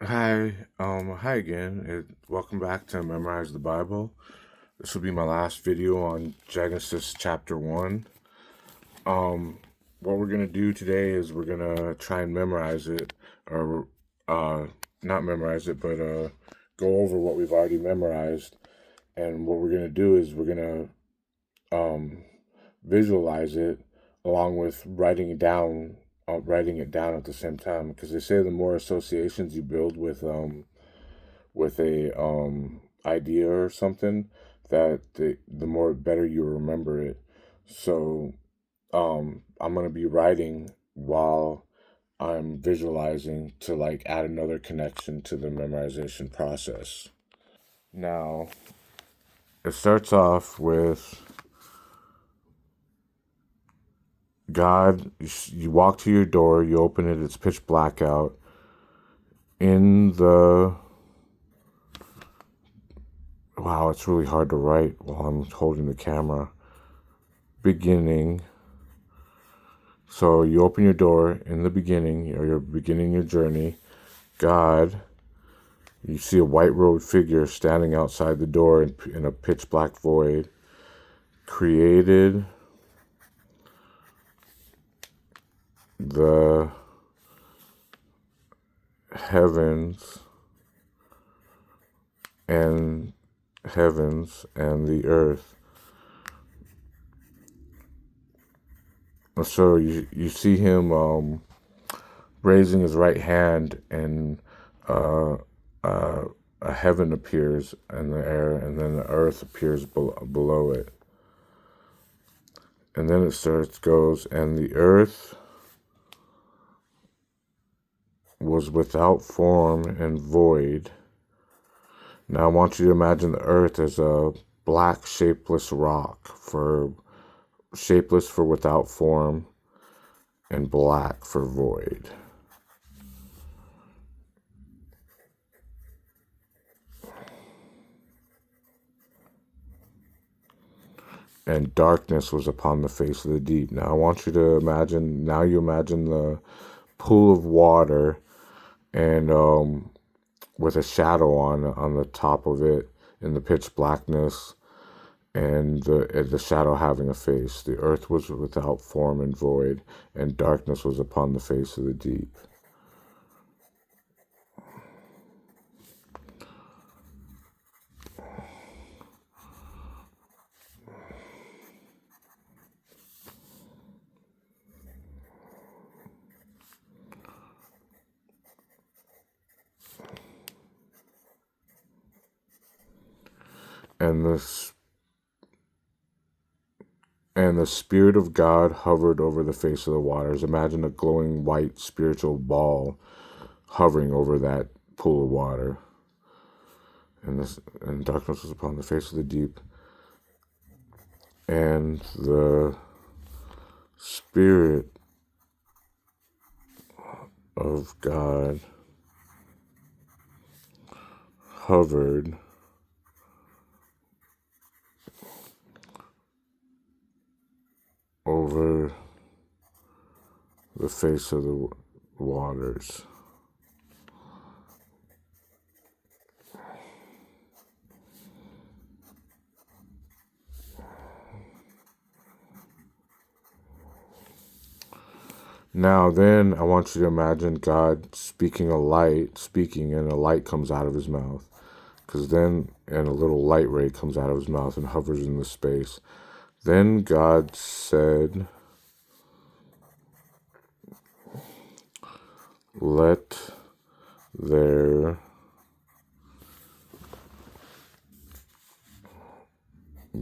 Hi again. Welcome back to Memorize the Bible. This will be my last video on Genesis chapter 1. What we're going to do today is we're going to try and memorize it, or not memorize it, but go over what we've already memorized. And what we're going to do is we're going to visualize it along with writing it down at the same time, because they say the more associations you build with a idea or something, that the more better you remember it. So I'm gonna be writing while I'm visualizing to like add another connection to the memorization process. Now it starts off with God. You walk to your door, you open it, it's pitch black out. In the Wow, it's really hard to write while I'm holding the camera. Beginning. So you open your door in the beginning, or you're beginning your journey. God, you see a white robed figure standing outside the door in a pitch black void. Created the heavens and the earth. So you see him raising his right hand, and uh, uh, a heaven appears in the air, and then the earth appears below it. And then goes, and the earth was without form and void. Now I want you to imagine the earth as a black, shapeless rock, for shapeless for without form, and black for void. And darkness was upon the face of the deep. Now I want you to imagine, you imagine the pool of water, and with a shadow on the top of it in the pitch blackness, and the shadow having a face. The earth was without form and void, and darkness was upon the face of the deep. And the Spirit of God hovered over the face of the waters. Imagine a glowing white spiritual ball hovering over that pool of water. And darkness was upon the face of the deep. And the Spirit of God hovered over the face of the waters. Now then, I want you to imagine God speaking, and a light comes out of his mouth. And a little light ray comes out of his mouth and hovers in the space. Then God said, "Let there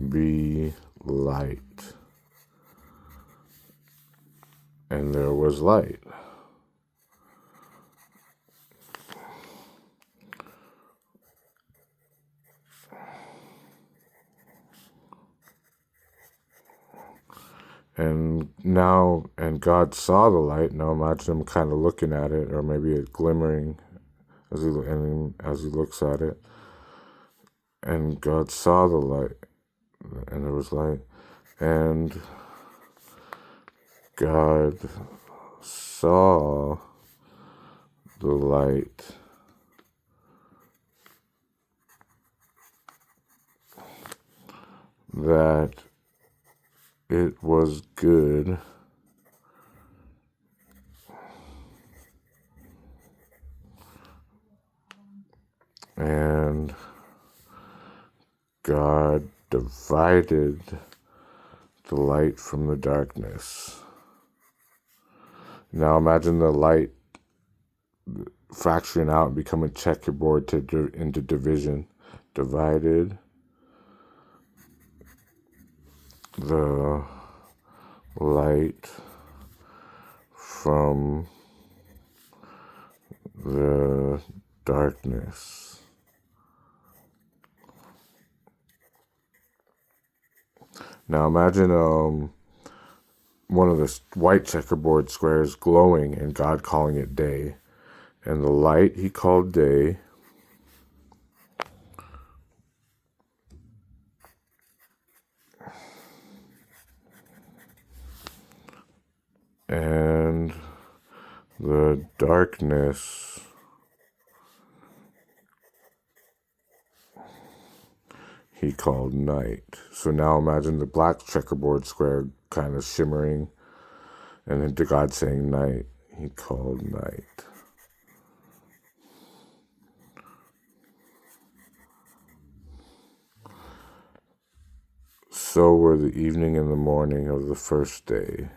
be light." And there was light. And God saw the light. Now imagine him kind of looking at it, or maybe it glimmering as he looks at it. And God saw the light, and there was light. And God saw the light that it was good, and God divided the light from the darkness. Now imagine the light fracturing out and becoming checkerboard into division. Divided the light from the darkness. Now imagine one of the white checkerboard squares glowing and God calling it day. And the light he called day, and the darkness he called night. So now imagine the black checkerboard square kind of shimmering, and then to God saying night, he called night. So were the evening and the morning of the first day.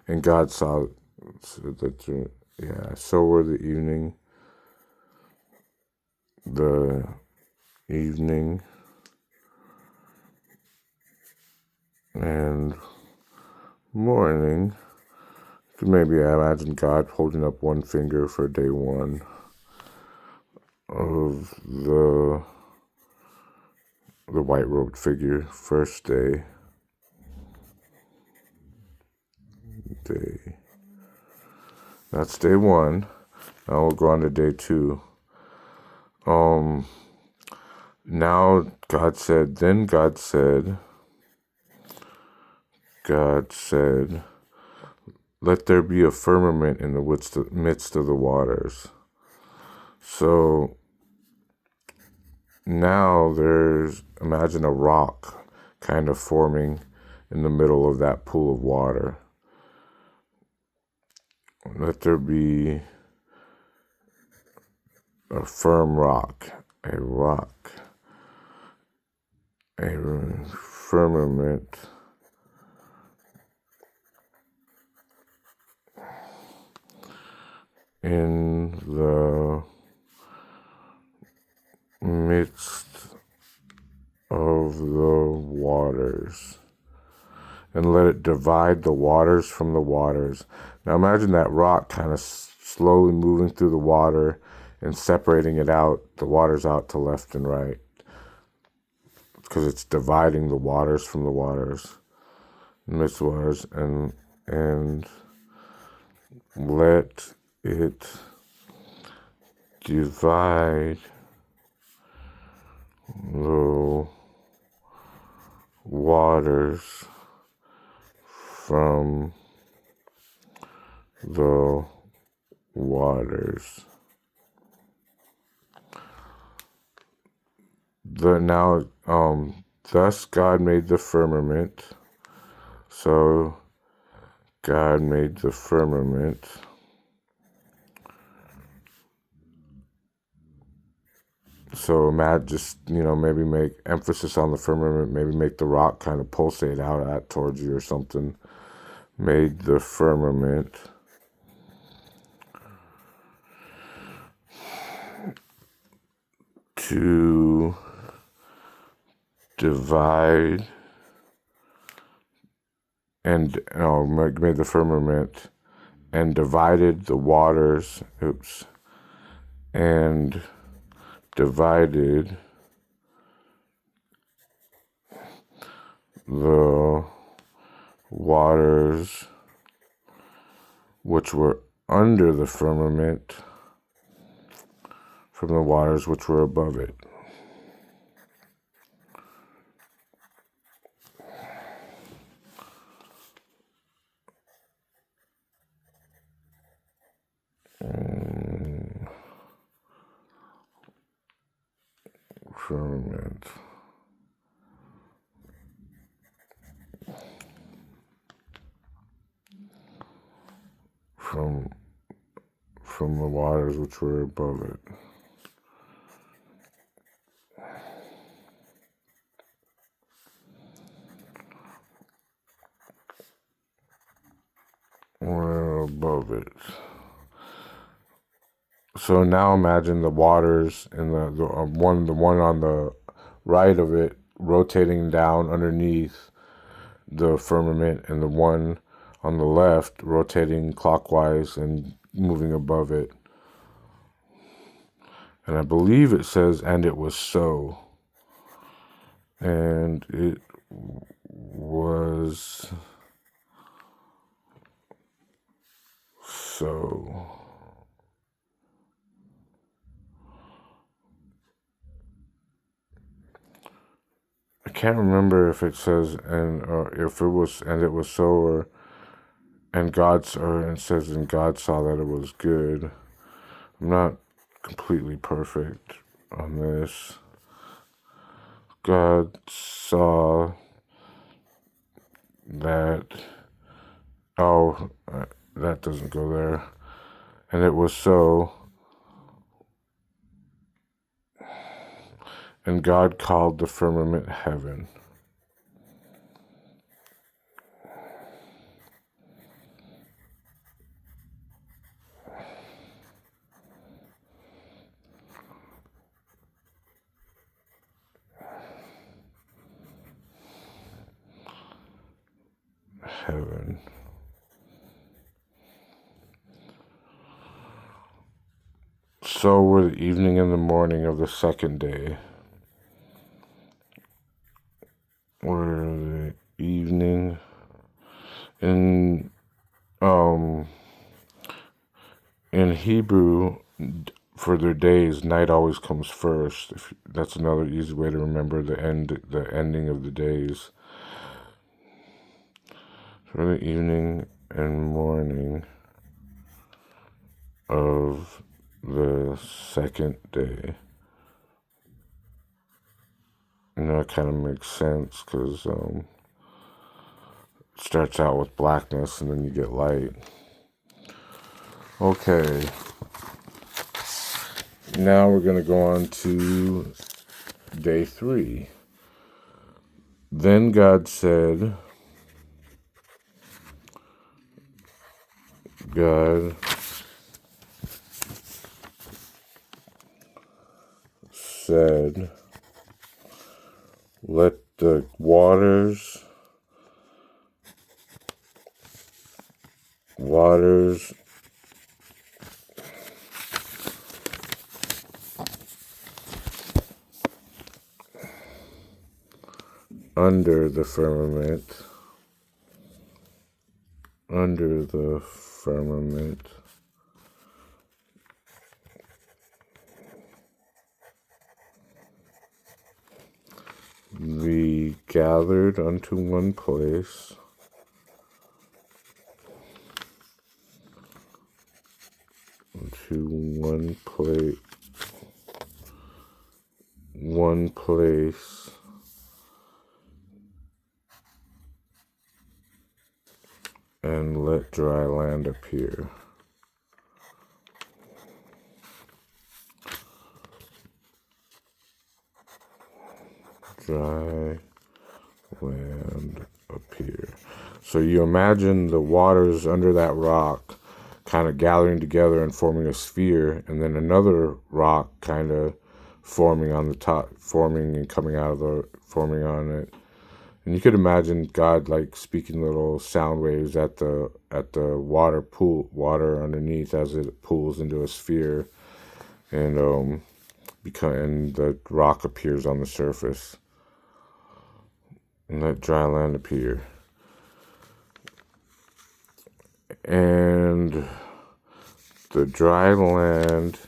And God saw that, so were the evening and morning. Maybe I imagine God holding up one finger for day one of the white-robed figure, first day. That's day one. Now we'll go on to day two. Now God said, let there be a firmament in the midst of the waters. So now imagine a rock kind of forming in the middle of that pool of water. Let there be a firm rock, a firmament in the midst of the waters, and let it divide the waters from the waters. Now imagine that rock kind of slowly moving through the water and separating it out, the waters out to left and right, because it's dividing the waters from the waters, midst waters, and let it divide the waters from the waters. Thus God made the firmament. So God made the firmament. So maybe make emphasis on the firmament, maybe make the rock kind of pulsate out towards you or something. Made the firmament to divide made the firmament and divided the waters, and divided the waters which were under the firmament from the waters which were above it. Firmament. from the waters which were above it. Were above it. So now imagine the waters and the one on the right of it rotating down underneath the firmament, and the one on the left rotating clockwise and moving above it. And I believe it says, and it was so. And it was so. I can't remember if it says or if it was and it was so, or and it says and God saw that it was good. I'm not completely perfect on this. God saw that. Oh, that doesn't go there. And it was so. And God called the firmament heaven. Heaven. So were the evening and the morning of the second day. Were the evening in Hebrew, for their days, night always comes first. That's another easy way to remember the ending of the days. For the evening and morning of the second day. That kind of makes sense because it starts out with blackness and then you get light. Okay. Now we're going to go on to day 3. Then God said, let the waters under the firmament be gathered unto one place, and let dry land appear. Dry land appear. So you imagine the waters under that rock kind of gathering together and forming a sphere, and then another rock kind of forming on the top, forming and coming out of forming on it. And you could imagine God like speaking little sound waves at the water underneath as it pools into a sphere, and the rock appears on the surface. And let dry land appear. And the dry land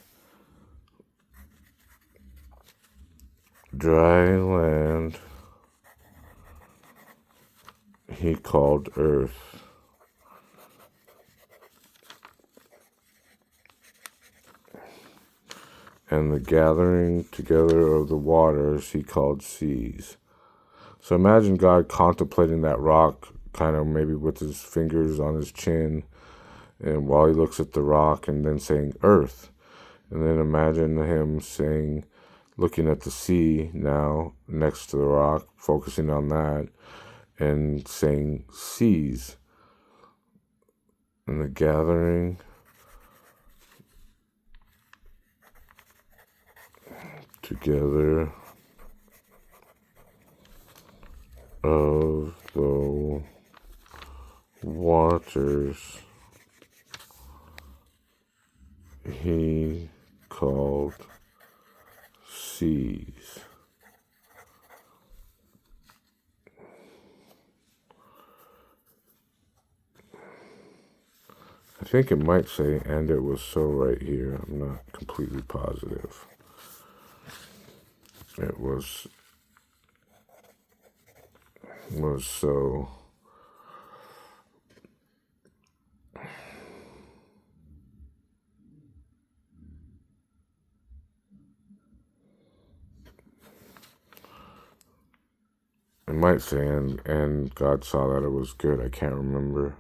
he called earth. And the gathering together of the waters he called seas. So imagine God contemplating that rock, kind of maybe with his fingers on his chin, and while he looks at the rock and then saying earth. And then imagine him saying, looking at the sea now next to the rock, focusing on that, and saying seas. And the gathering together of the waters he called seas. I think it might say, and it was so right here. I'm not completely positive. It was so. It might say, and God saw that it was good. I can't remember.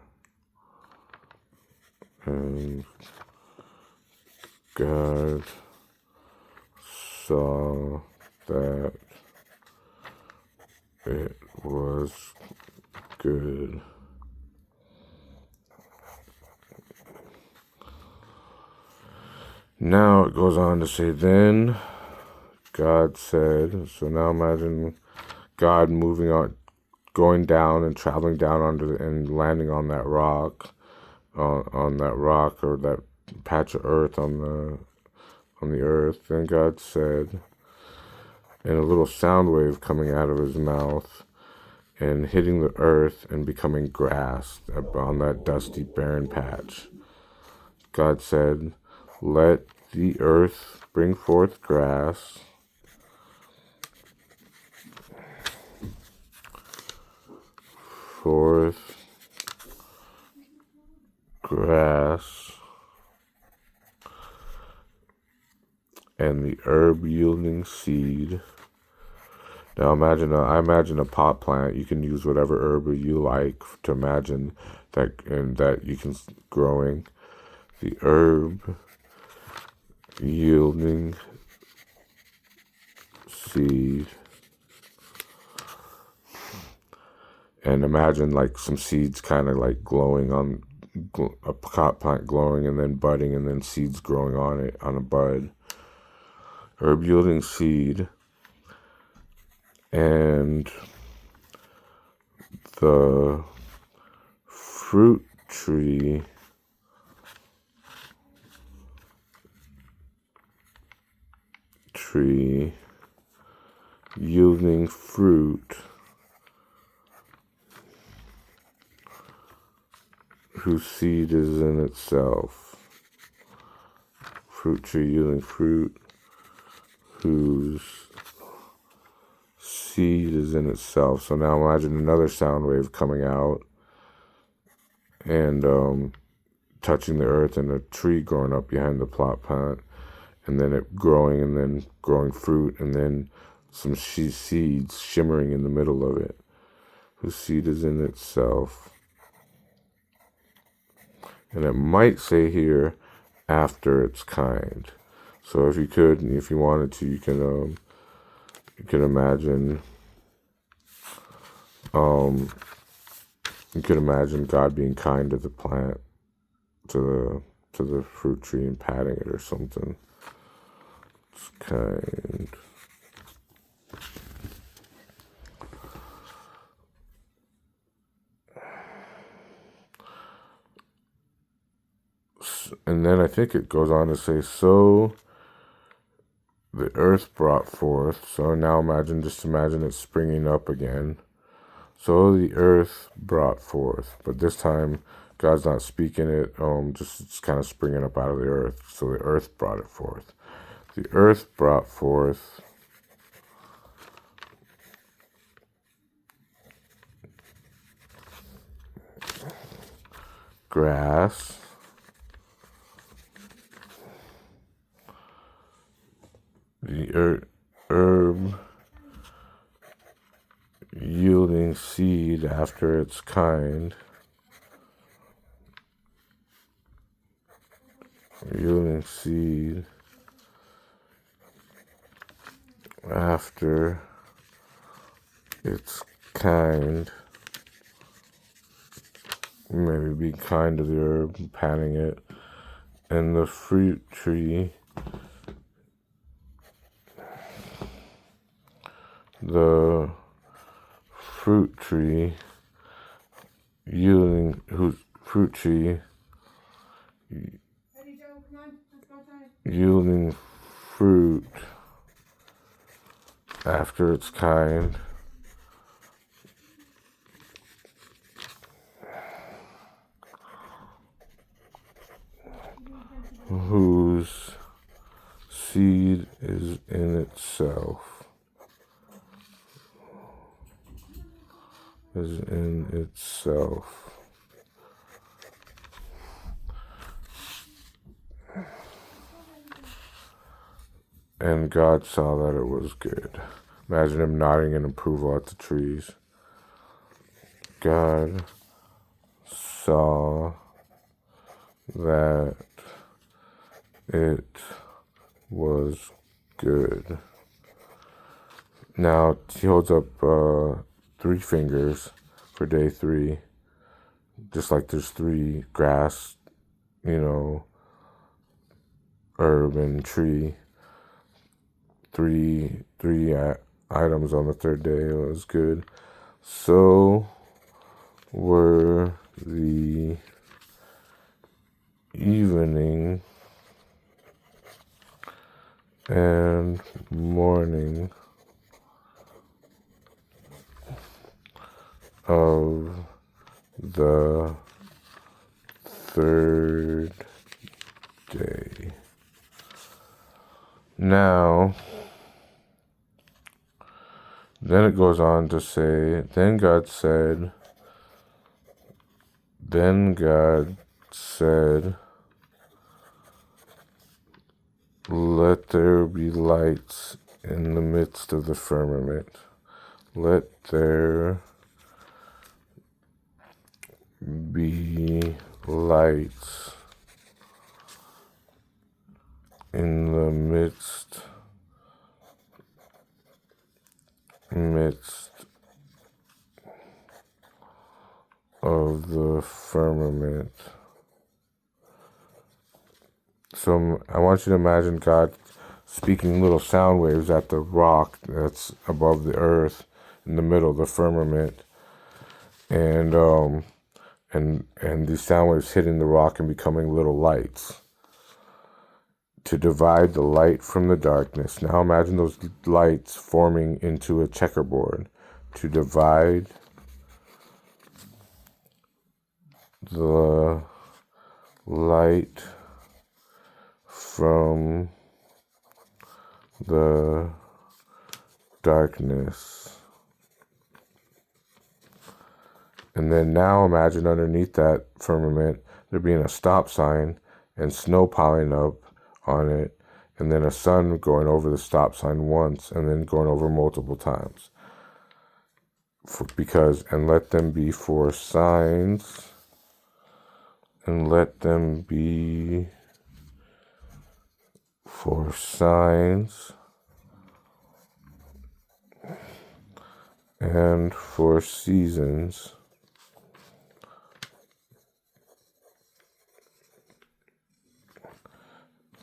And God saw that it was good. Now it goes on to say, then God said, so now imagine God moving on, going down and traveling down and landing on that rock, on that rock or that patch of earth on the earth. Then God said, and a little sound wave coming out of his mouth and hitting the earth and becoming grass on that dusty, barren patch. God said, let the earth bring forth grass, and the herb yielding seed. Now I imagine a pot plant. You can use whatever herb you like to imagine that, and that you can growing. The herb yielding seed. And imagine like some seeds kind of like glowing on a pot plant glowing and then budding and then seeds growing on it on a bud. Herb yielding seed. And the fruit tree yielding fruit whose seed is in itself. Fruit tree yielding fruit whose seed is in itself. So now imagine another sound wave coming out and touching the earth and a tree growing up behind the plot plant, and then it growing and then growing fruit and then some seeds shimmering in the middle of it, whose seed is in itself. And it might say here, after its kind. So if you wanted to, you can imagine, you could imagine God being kind to the plant, to the fruit tree and patting it or something. It's kind. And then I think it goes on to say, so the earth brought forth. So now imagine it's springing up again. So the earth brought forth. But this time, God's not speaking it. Just it's kind of springing up out of the earth. So the earth brought it forth. The earth brought forth grass, the herb yielding seed after its kind, yielding seed after its kind. Maybe be kind to the herb, patting it. And the fruit tree, the fruit tree yielding fruit tree yielding fruit after its kind, whose seed is in itself, And God saw that it was good. Imagine him nodding in approval at the trees. God saw that it was good. Now he holds up 3 fingers for day 3, just like there's 3 grass, herb and tree. 3 items on the 3rd day. It was good. So were the evening and morning of the 3rd day. Now, then it goes on to say, then God said, let there be lights in the midst of the firmament. Let there be lights in the midst of the firmament. So I want you to imagine God speaking little sound waves at the rock that's above the earth in the middle of the firmament, and these sound waves hitting the rock and becoming little lights to divide the light from the darkness. Now imagine those lights forming into a checkerboard to divide the light from the darkness. And then now imagine underneath that firmament there being a stop sign and snow piling up on it, and then a sun going over the stop sign once and then going over multiple times. And let them be for signs, and let them be for signs and for seasons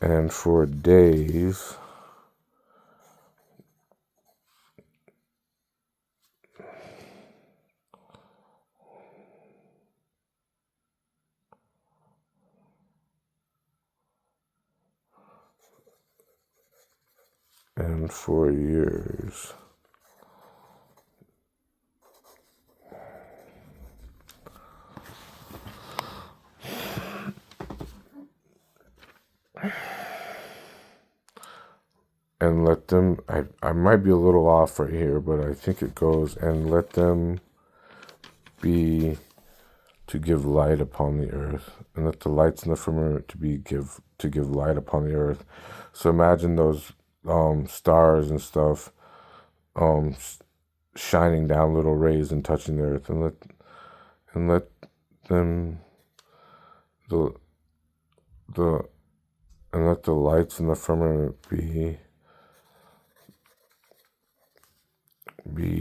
and for days and for years. And let them, I might be a little off right here, but I think it goes, and let them be to give light upon the earth, and let the lights in the firmament to give light upon the earth. So imagine those stars and stuff shining down little rays and touching the earth, and let them the And let the lights in the firmament be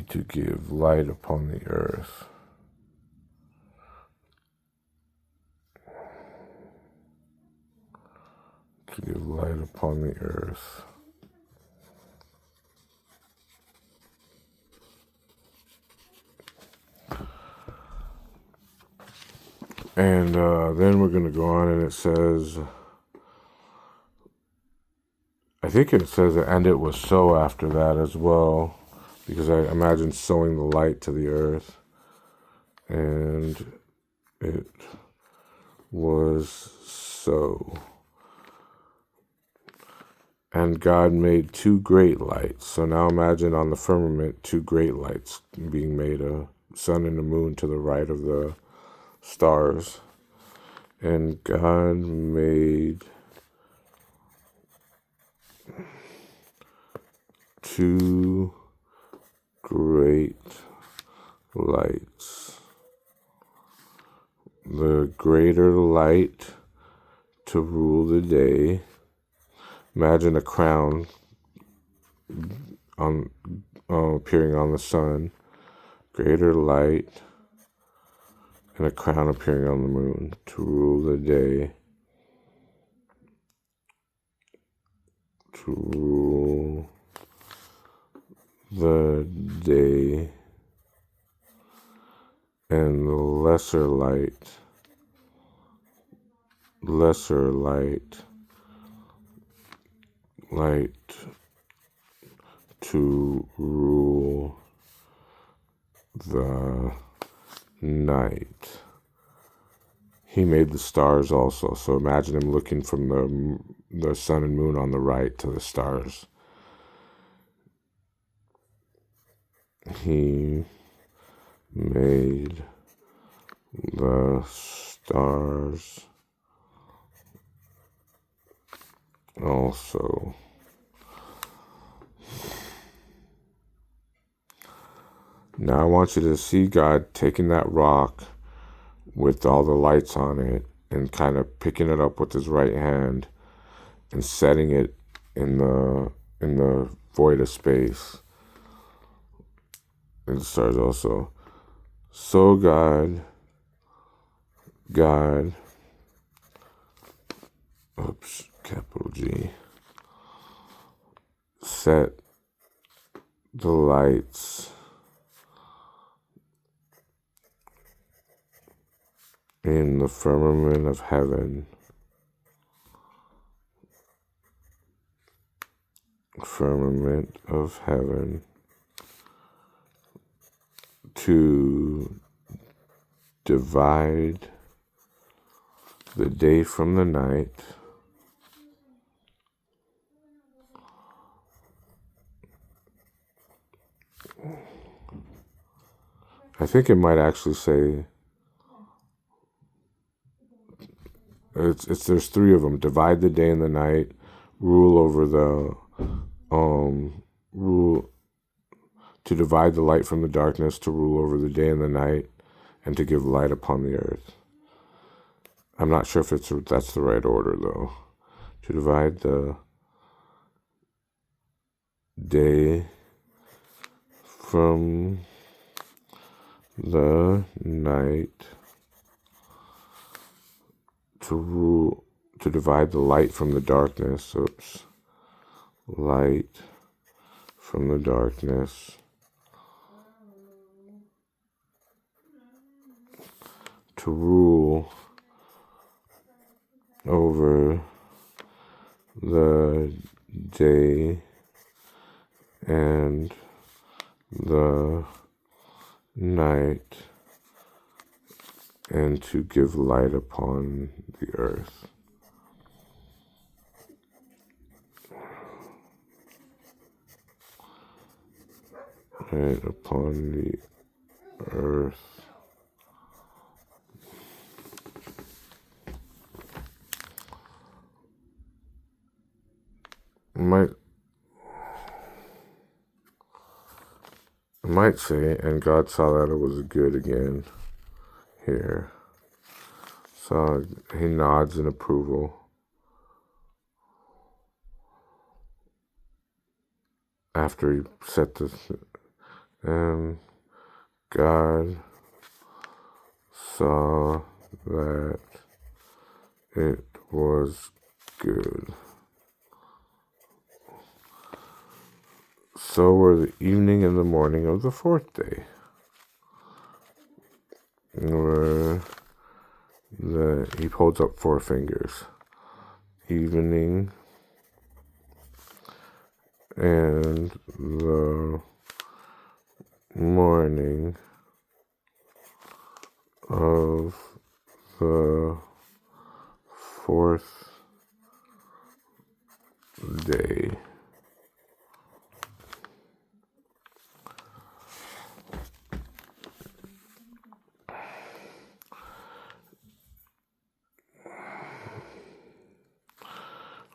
to give light upon the earth. To give light upon the earth. And then we're going to go on, and it says, I think it says, and it was so after that as well, because I imagine sowing the light to the earth. And it was so. And God made two great lights. So now imagine on the firmament, two great lights being made, a sun and a moon to the right of the stars. And God made two great lights. The greater light to rule the day. Imagine a crown appearing on the sun. Greater light. And a crown appearing on the moon to rule the day. To rule the day. And the lesser light to rule the night. He made the stars also, so imagine him looking from the sun and moon on the right to the stars. He made the stars also. Now I want you to see God taking that rock with all the lights on it and kind of picking it up with his right hand and setting it in the void of space. And the stars also. So God, capital G, set the lights in the firmament of heaven. Firmament of heaven to divide the day from the night. I think it might actually say there's three of them. Divide the day and the night, rule over the rule to divide the light from the darkness, to rule over the day and the night, and to give light upon the earth. I'm not sure if that's the right order though. To divide the day from the night, to divide the light from the darkness. Oops. Light from the darkness. To rule over the day and the night, and to give light upon the earth. Light upon the earth. I might say, and God saw that it was good again here. So he nods in approval. after he set this, and God saw that it was good. So were the evening and the morning of the fourth day. Where he holds up four fingers. Evening and the morning of the fourth day.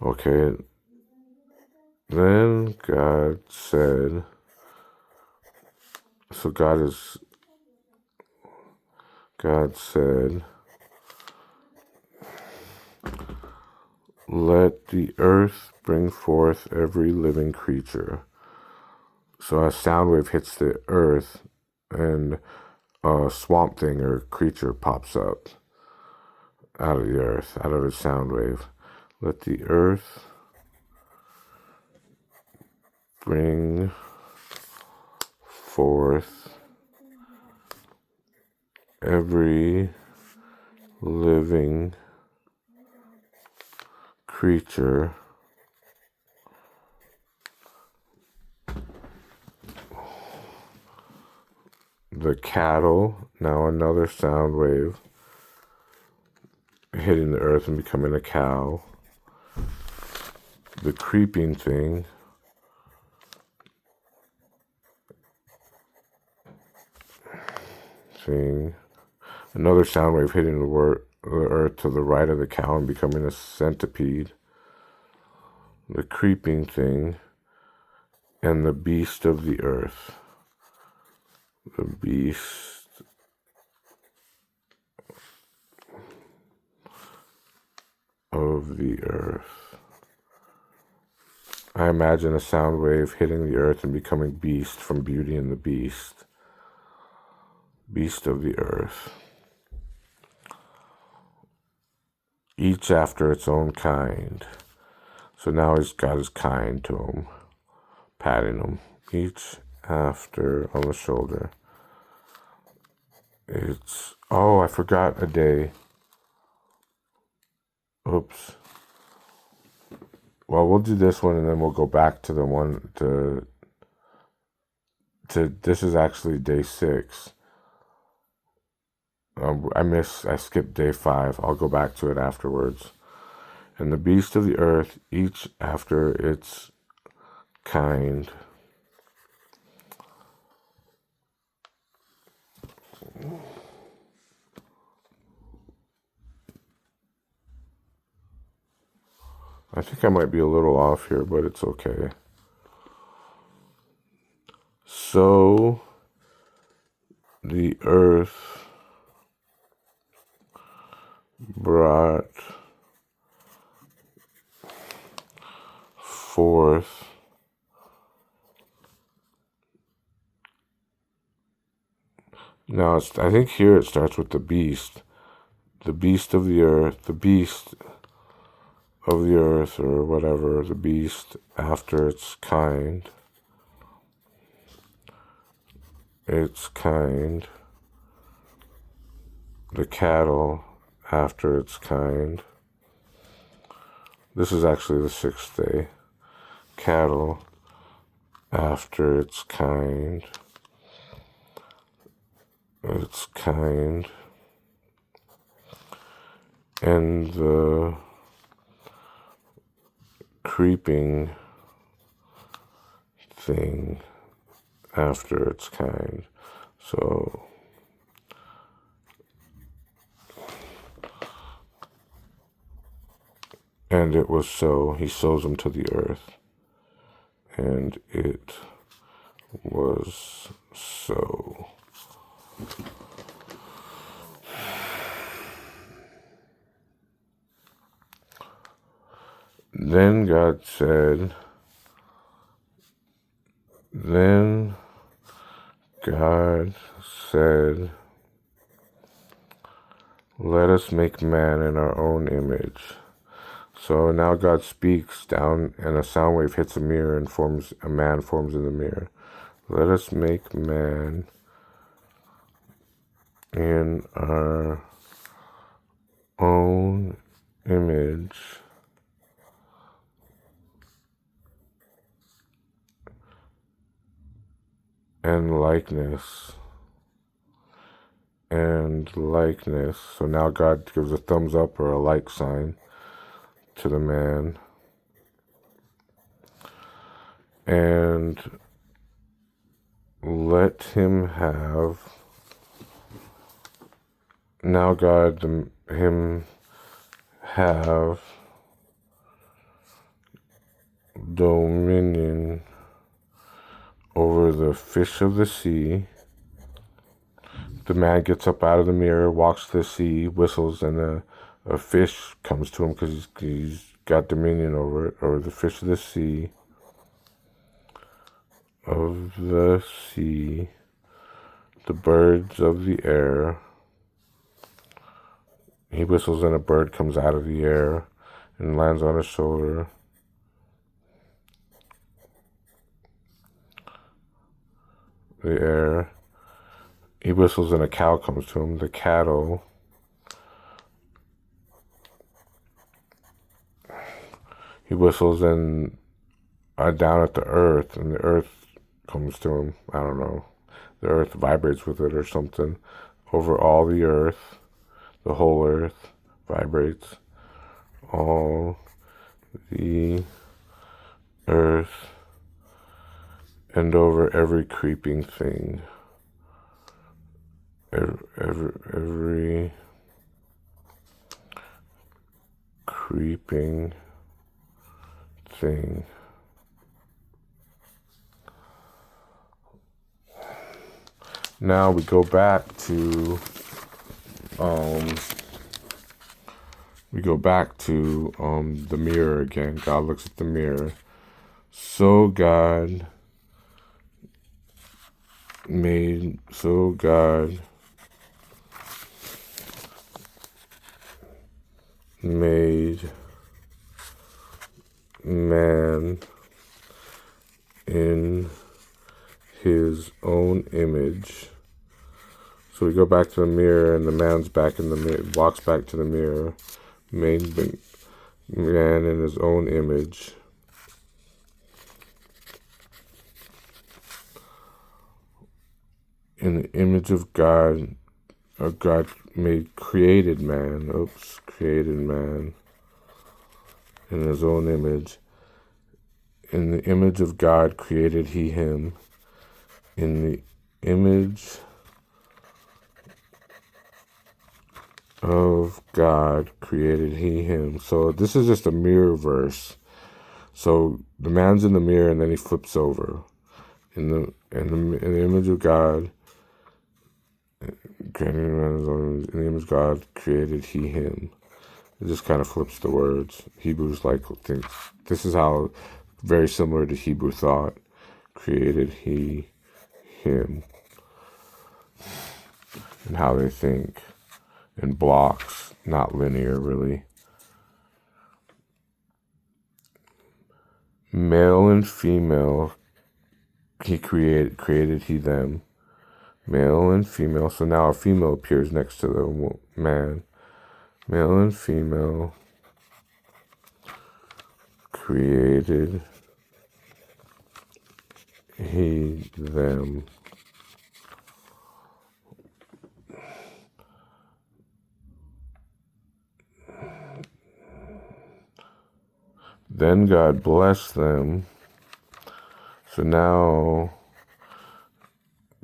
Okay, then God said, God said, let the earth bring forth every living creature. So a sound wave hits the earth and a swamp thing or creature pops up out of the earth, out of a sound wave. Let the earth bring forth every living creature the cattle, now another sound wave hitting the earth and becoming a cow, the creeping thing, another sound wave hitting the earth to the right of the cow and becoming a centipede, the creeping thing, and the beast of the earth. The beast of the earth. I imagine a sound wave hitting the earth and becoming beast from Beauty and the Beast. Beast of the earth. Each after its own kind. So now he's got his kind to him, patting him. Each after on the shoulder. I forgot a day. Oops. Well, we'll do this one and then we'll go back to the one to this is actually day 6. I skipped day 5. I'll go back to it afterwards. And the beast of the earth, each after its kind. I think I might be a little off here, but it's okay. So the earth brought forth now I think here it starts with the beast of the earth, the beast of the earth or whatever, the beast after its kind, the cattle after its kind. This is actually the 6th day. Cattle after its kind, and the creeping thing after its kind. So and it was so. He sows them to the earth. And it was so. Then God said, Then God said, let us make man in our own image. So now God speaks down, and a sound wave hits a mirror, and a man forms in the mirror. Let us make man in our own image and likeness. So now God gives a thumbs up or a like sign to the man. And let him have, now God, him have dominion over the fish of the sea. The man gets up out of the mirror, walks to the sea, whistles, and a fish comes to him because he's got dominion over it, over the fish of the sea. The birds of the air. He whistles and a bird comes out of the air and lands on his shoulder. The air. He whistles and a cow comes to him. The cattle. He whistles and down at the earth, and the earth comes to him. I don't know. The earth vibrates with it or something. Over all the earth, the whole earth vibrates. All the earth, and over every creeping thing. Every creeping thing. Now we go back to the mirror again. God looks at the mirror. So God made man in his own image. So we go back to the mirror, and the man's back in the mirror, walks back to the mirror, made the man in his own image. In the image of God, God created man in his own image. In the image of God created he him. In the image of God created he him. So this is just a mirror verse. So the man's in the mirror, and then he flips over. In the image of God created in the image of God created he him. It just kind of flips the words. Hebrews think this is how, very similar to Hebrew thought. Created he him. And how they think in blocks, not linear, really. Male and female, he created he them. Male and female. So now a female appears next to the man. Male and female created he them. Then God blessed them. So now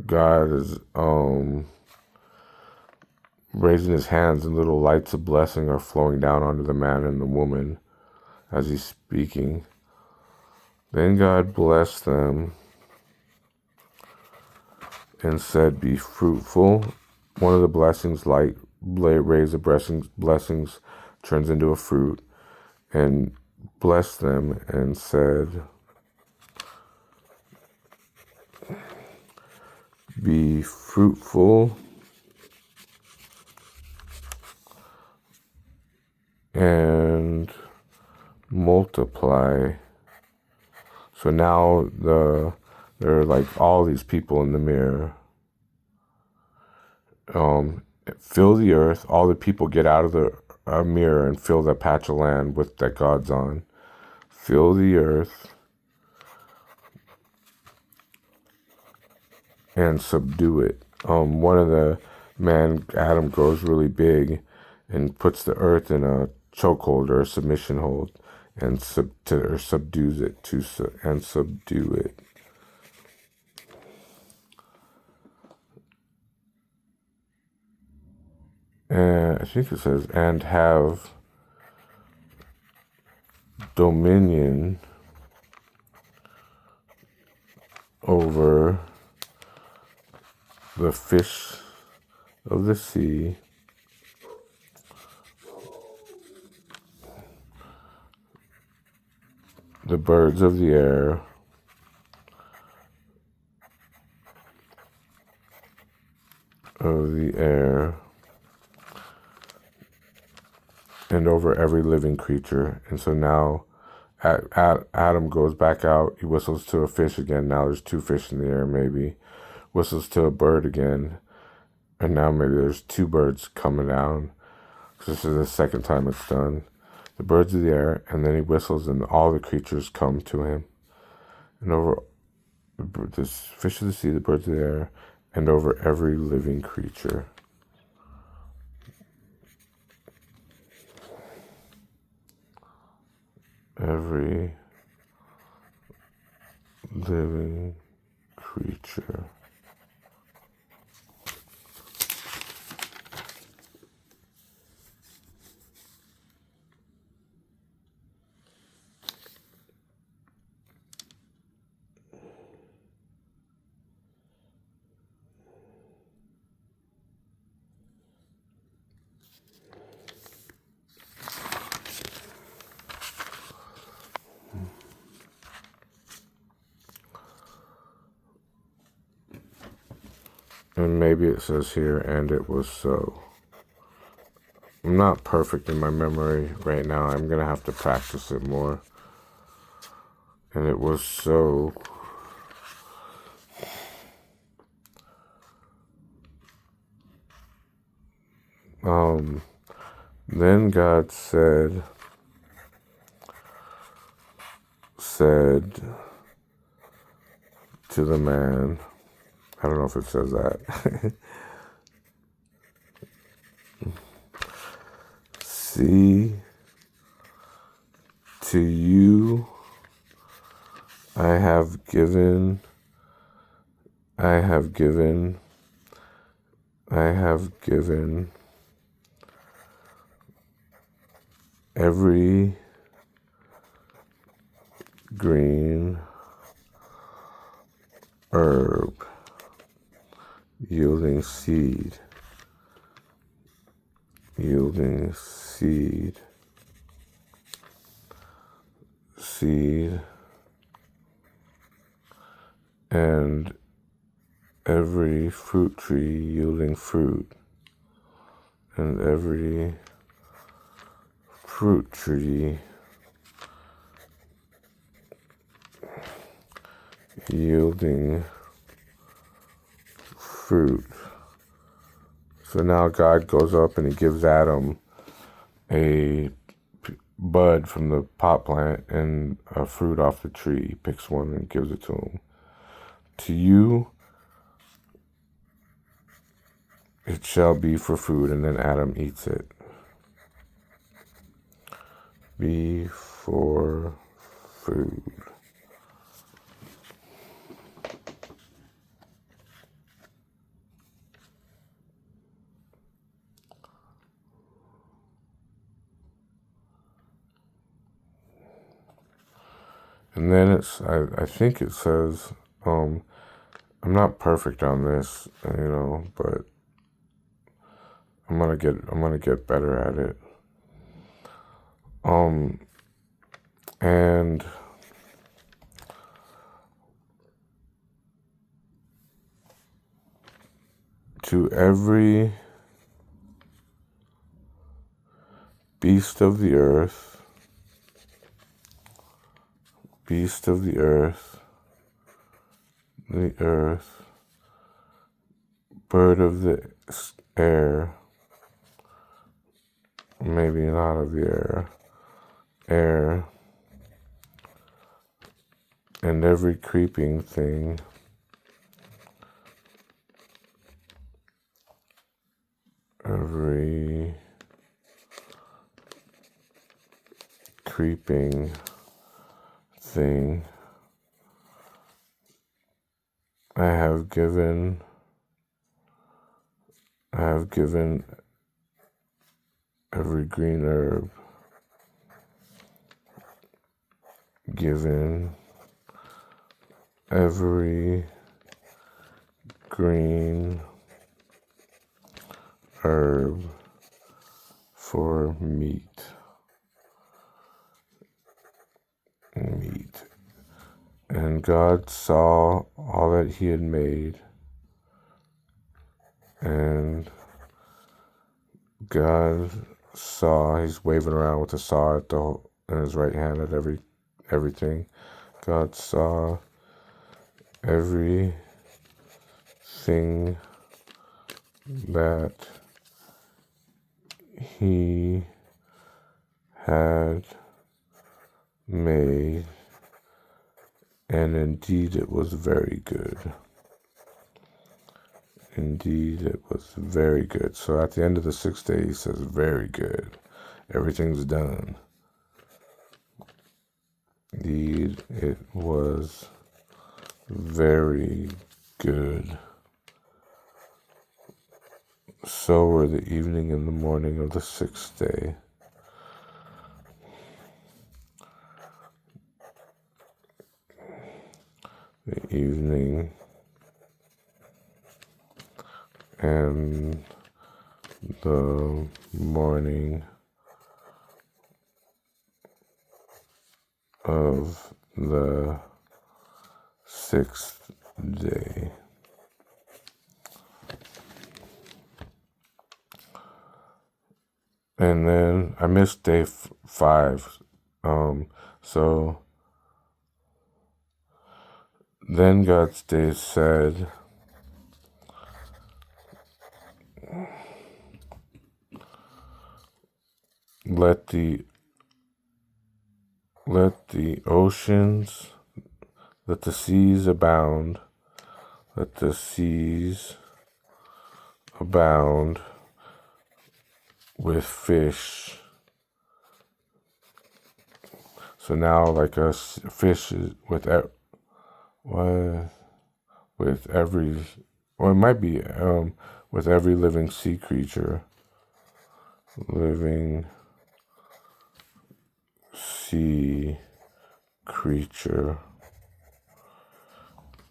God is raising his hands, and little lights of blessing are flowing down onto the man and the woman as he's speaking. Then God blessed them and said, be fruitful. One of the blessings, light rays of blessings, turns into a fruit, and blessed them and said, Be fruitful and multiply. So now there are like all these people in the mirror. Fill the earth. All the people get out of the mirror and fill that patch of land with that God's on. Fill the earth and subdue it. One of the Adam grows really big and puts the earth in a chokehold or a submission hold and subdues it and subdue it. And I think it says, and have dominion over the fish of the sea, the birds of the air, and over every living creature. And so now Adam goes back out. He whistles to a fish again. Now there's two fish in the air, maybe. Whistles to a bird again. And now maybe there's two birds coming down. This is the second time it's done. The birds of the air, and then he whistles, and all the creatures come to him. And over this fish of the sea, the birds of the air, and over every living creature. Every living creature. And maybe it says here, and it was so. I'm not perfect in my memory right now. I'm going to have to practice it more. And it was so. Then God said to the man, I don't know if it says that. See, to you I have given every green herb yielding seed, and every fruit tree yielding fruit, and every fruit tree yielding fruit. So now God goes up and he gives Adam a bud from the pot plant and a fruit off the tree. He picks one and gives it to him. To you it shall be for food, and then Adam eats it. Be for food. And then I think it says, I'm not perfect on this, but I'm gonna get better at it. And to every beast of the earth, beast of the earth, bird of the air, maybe not of the air, and every creeping thing, every creeping thing I have given every green herb, given every green herb for meat. And God saw all that he had made, and God saw, he's waving around with a saw in his right hand at everything. God saw everything that he had made, and indeed it was very good. Indeed it was very good. So at the end of the 6th day, he says, very good. Everything's done. Indeed it was very good. So were the evening and the morning of the 6th day. The evening and the morning of the 6th day. And then I missed day 5. So then God's day said, let the oceans, let the seas abound, let the seas abound with fish. So now, like a fish is with every, or it might be with every living sea creature, living sea creature,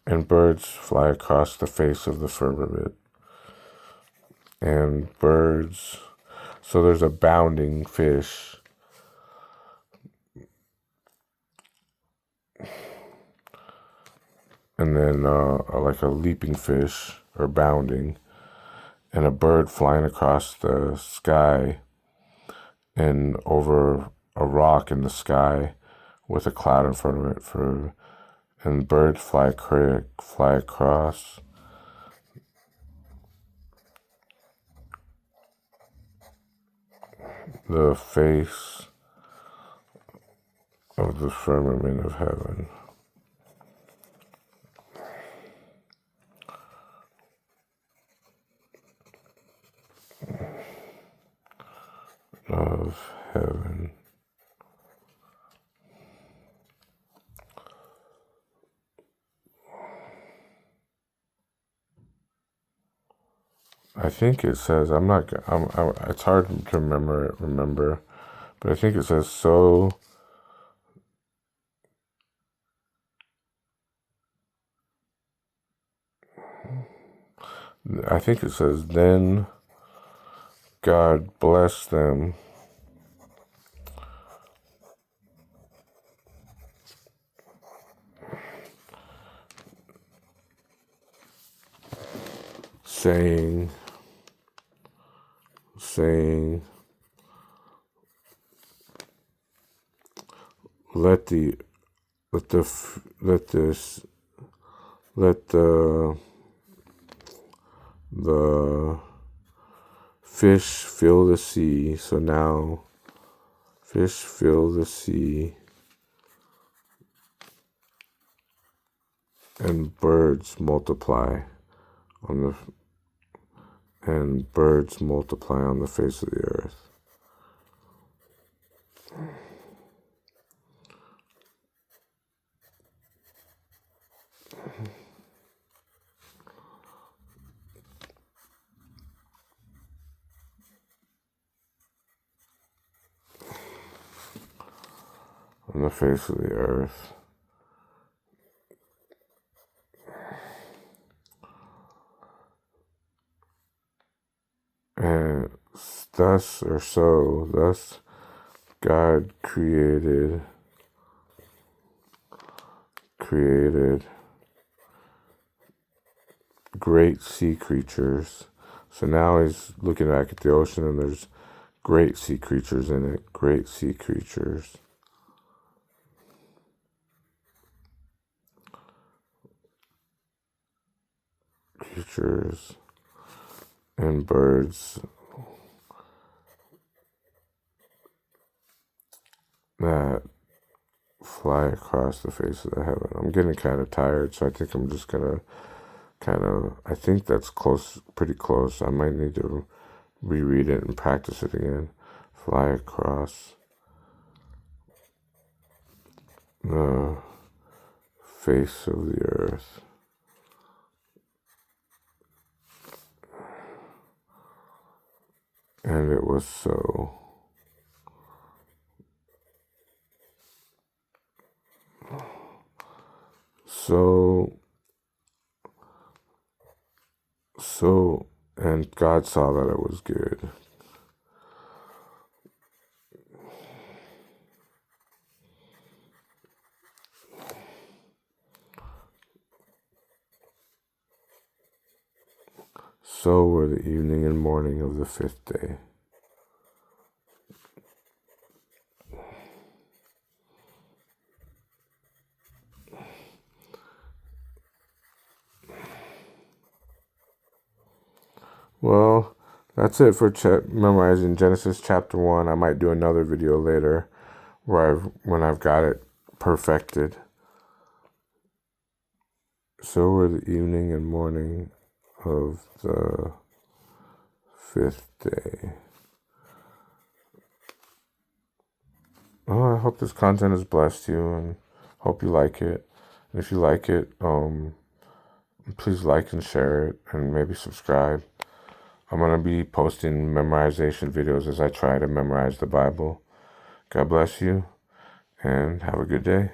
and birds fly across the face of the firmament, and birds. So there's abounding fish. And then like a leaping fish or bounding, and a bird flying across the sky and over a rock in the sky with a cloud in front of it. And birds fly across the face of the firmament of heaven. Of heaven. I think it says, it's hard to remember, but I think it says, so I think it says, then God blessed them saying, let the fish fill the sea. So now fish fill the sea, and birds multiply on the face of the earth. On the face of the earth. And thus God created great sea creatures. So now he's looking back at the ocean, and there's great sea creatures in it. Great sea creatures. And birds that fly across the face of the heaven. I'm getting kind of tired, so I think I'm just gonna I think that's pretty close. I might need to reread it and practice it again. Fly across the face of the earth. And it was so. And God saw that it was good. So were the evening and morning of the fifth day. Well, that's it for memorizing Genesis chapter 1. I might do another video later when I've got it perfected. So were the evening and morning of the fifth day. Oh, I hope this content has blessed you, and hope you like it. And if you like it, please like and share it, and maybe subscribe. I'm going to be posting memorization videos as I try to memorize the Bible. God bless you, and have a good day.